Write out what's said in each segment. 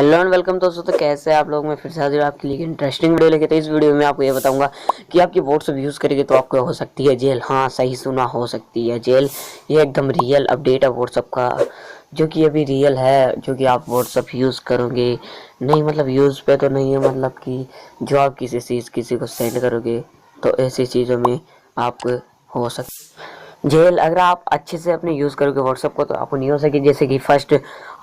Hello and welcome दोस्तों। तो कैसे हैं आप लोग? मैं फिर से हाजिर आपके लिए इंटरेस्टिंग वीडियो लेके। तो इस वीडियो में आपको ये बताऊंगा कि आपकी व्हाट्सएप यूज़ करेंगे तो आपको हो सकती है जेल। हाँ, सही सुना, हो सकती है जेल। ये एकदम रियल अपडेट है व्हाट्सएप का, जो कि अभी रियल है। जो कि आप व्हाट्सएप यूज़ करोगे, नहीं मतलब यूज़ पे तो नहीं है, मतलब कि जो आप किसी को सेंड करोगे तो ऐसी चीज़ों में आपको हो सकती जेल। अगर आप अच्छे से अपने यूज़ करोगे व्हाट्सएप को तो आपको नहीं हो सके। जैसे कि फर्स्ट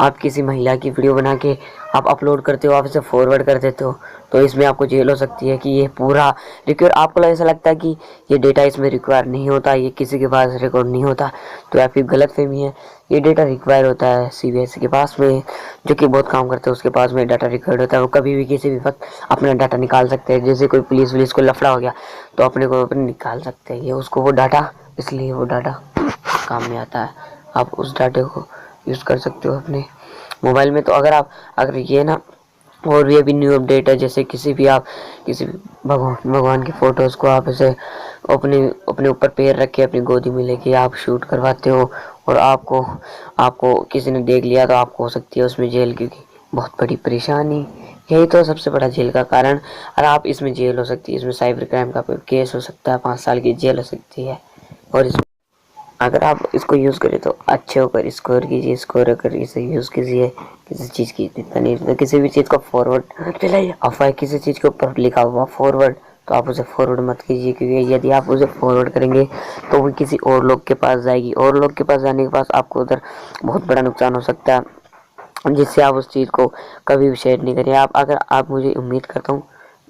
आप किसी महिला की वीडियो बना के आप अपलोड करते हो, आप इसे फॉरवर्ड कर देते हो, तो इसमें आपको जेल हो सकती है कि ये पूरा रिक्वायर, आपको ऐसा लगता है कि ये डेटा इसमें रिक्वायर नहीं होता, ये किसी के पास रिकॉर्ड नहीं होता, तो आपकी गलतफहमी है। ये डेटा रिक्वायर होता है CBSE के पास में, जो कि बहुत काम करते हैं, उसके पास में डाटा रिकॉर्ड होता है। वो कभी भी किसी भी वक्त अपना डाटा निकाल सकते हैं। जैसे कोई पुलिस को लफड़ा हो गया तो अपने को अपने निकाल सकते हैं ये उसको वो डाटा, इसलिए वो डाटा काम में आता है। आप उस डाटे को यूज़ कर सकते हो अपने मोबाइल में। तो अगर ये ना, और भी अभी न्यू अपडेट है, जैसे किसी भी भगवान की फ़ोटोज़ को आप ऐसे अपने ऊपर पैर रख के अपनी गोदी में लेके आप शूट करवाते हो और आपको किसी ने देख लिया तो आपको हो सकती है उसमें जेल, क्योंकि बहुत बड़ी परेशानी। यही तो सबसे बड़ा जेल का कारण। और आप इसमें जेल हो सकती है, इसमें साइबर क्राइम का केस हो सकता है, 5 साल की जेल हो सकती है। और अगर आप इसको यूज़ करें तो अच्छे होकर स्कोर कीजिए, स्कोर कर इसे यूज़ कीजिए। किसी चीज़ की इतना नहीं, तो किसी भी चीज़ को फॉरवर्ड चलाइए। अफवाह किसी चीज़ के ऊपर लिखा हुआ फॉरवर्ड, तो आप उसे फॉरवर्ड मत कीजिए, क्योंकि यदि आप उसे फॉरवर्ड करेंगे तो वो किसी और लोग के पास जाएगी, और लोग के पास जाने के पास आपको उधर बहुत बड़ा नुकसान हो सकता है, जिससे आप उस चीज़ को कभी भी शेयर नहीं करें। आप मुझे उम्मीद करता हूँ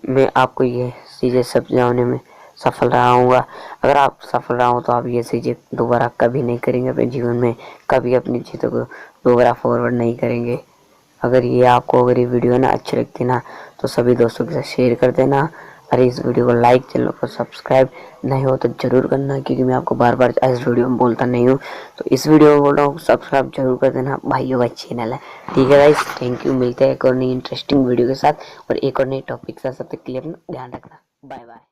मैं आपको ये चीज़ें समझाने में सफल रहा हूँगा। अगर आप सफल रहा हो तो आप ये चीज़ें दोबारा कभी नहीं करेंगे अपने जीवन में, कभी अपनी चीज़ों को दोबारा फॉरवर्ड नहीं करेंगे। अगर ये वीडियो ना अच्छी लगती ना तो सभी दोस्तों के साथ शेयर कर देना। और इस वीडियो को लाइक, चैनल को सब्सक्राइब नहीं हो तो ज़रूर करना, क्योंकि मैं आपको बार बार इस वीडियो में बोलता नहीं हूँ, तो इस वीडियो में बोल रहा हूँ सब्सक्राइब जरूर कर देना। भाइयों का चैनल है, ठीक है गाइस। Thank you. मिलते हैं एक और नई इंटरेस्टिंग वीडियो के साथ और एक और नई टॉपिक के साथ। तब तक के लिए अपना ध्यान रखना। Bye bye.